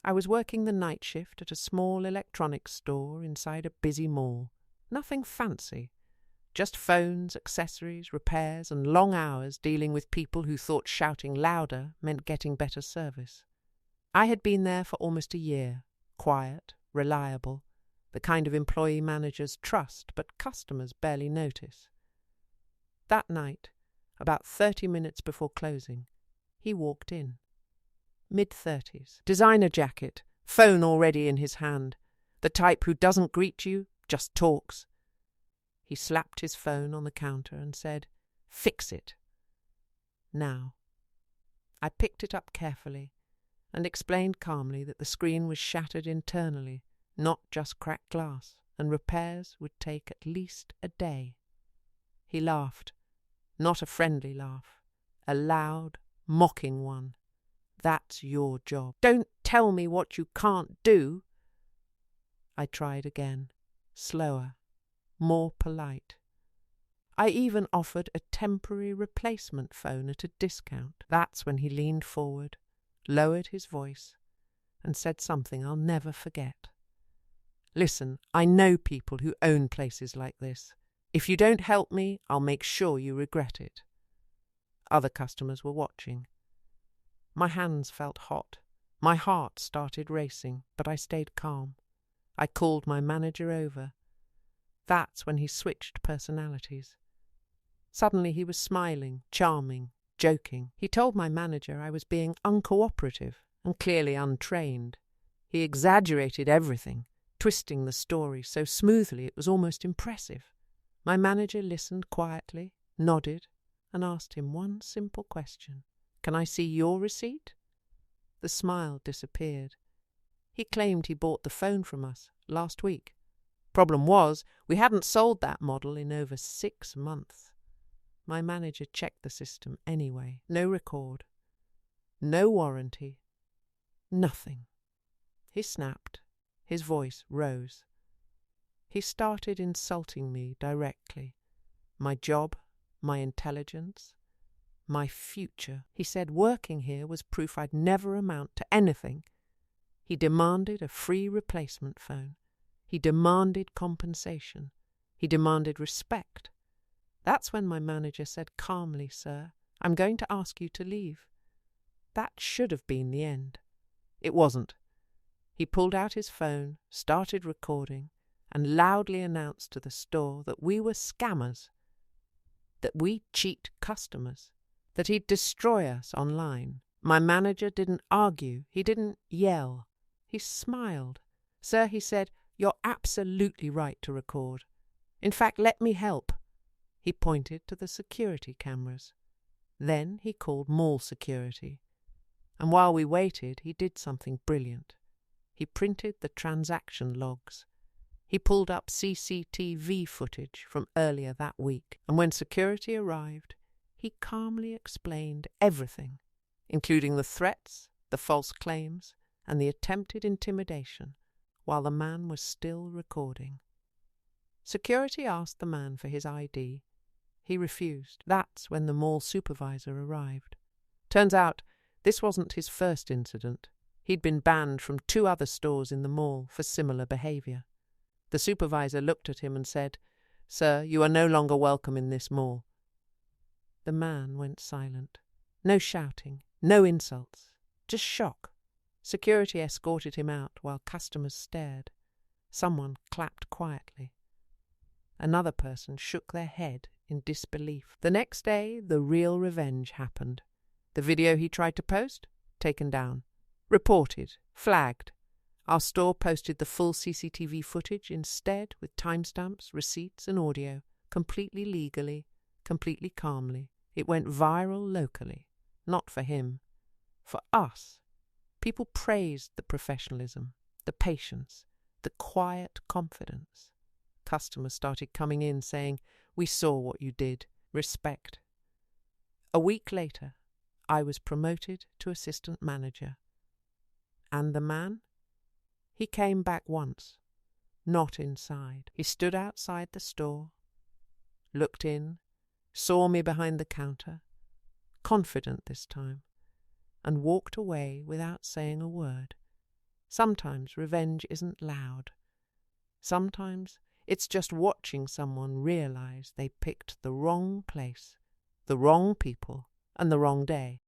I was working the night shift at a small electronics store inside a busy mall. Nothing fancy. Just phones, accessories, repairs, and long hours dealing with people who thought shouting louder meant getting better service. I had been there for almost a year, quiet, reliable, the kind of employee managers trust but customers barely notice. That night, about 30 minutes before closing, he walked in. Mid-30s, designer jacket, phone already in his hand, the type who doesn't greet you, just talks. He slapped his phone on the counter and said, "Fix it." Now. I picked it up carefully and explained calmly that the screen was shattered internally, not just cracked glass, and repairs would take at least a day. He laughed, not a friendly laugh, a loud, mocking one. "That's your job. Don't tell me what you can't do." I tried again, slower, more polite. I even offered a temporary replacement phone at a discount. That's when he leaned forward, lowered his voice, and said something I'll never forget. "Listen, I know people who own places like this. If you don't help me, I'll make sure you regret it." Other customers were watching. My hands felt hot. My heart started racing, but I stayed calm. I called my manager over. That's when he switched personalities. Suddenly he was smiling, charming, joking. He told my manager I was being uncooperative and clearly untrained. He exaggerated everything, twisting the story so smoothly it was almost impressive. My manager listened quietly, nodded, and asked him one simple question. "Can I see your receipt?" The smile disappeared. He claimed he bought the phone from us last week. Problem was, we hadn't sold that model in over 6 months. My manager checked the system anyway. No record. No warranty. Nothing. He snapped. His voice rose. He started insulting me directly. My job, my intelligence, my future. He said working here was proof I'd never amount to anything. He demanded a free replacement phone. He demanded compensation. He demanded respect. That's when my manager said calmly, "Sir, I'm going to ask you to leave." That should have been the end. It wasn't. He pulled out his phone, started recording, and loudly announced to the store that we were scammers, that we cheat customers, that he'd destroy us online. My manager didn't argue. He didn't yell. He smiled. "Sir," he said, "you're absolutely right to record. In fact, let me help." He pointed to the security cameras. Then he called mall security. And while we waited, he did something brilliant. He printed the transaction logs. He pulled up CCTV footage from earlier that week. And when security arrived, he calmly explained everything, including the threats, the false claims, and the attempted intimidation, while the man was still recording. Security asked the man for his ID. He refused. That's when the mall supervisor arrived. Turns out, this wasn't his first incident. He'd been banned from 2 other stores in the mall for similar behavior. The supervisor looked at him and said, "Sir, you are no longer welcome in this mall." The man went silent. No shouting, no insults, just shock. Security escorted him out while customers stared. Someone clapped quietly. Another person shook their head in disbelief. The next day, the real revenge happened. The video he tried to post? Taken down. Reported. Flagged. Our store posted the full CCTV footage instead with timestamps, receipts and audio, completely legally, completely calmly. It went viral locally. Not for him. For us. People praised the professionalism, the patience, the quiet confidence. Customers started coming in saying, "We saw what you did. Respect." A week later, I was promoted to assistant manager. And the man? He came back once, not inside. He stood outside the store, looked in, saw me behind the counter, confident this time, and walked away without saying a word. Sometimes revenge isn't loud. Sometimes it's just watching someone realize they picked the wrong place, the wrong people, and the wrong day.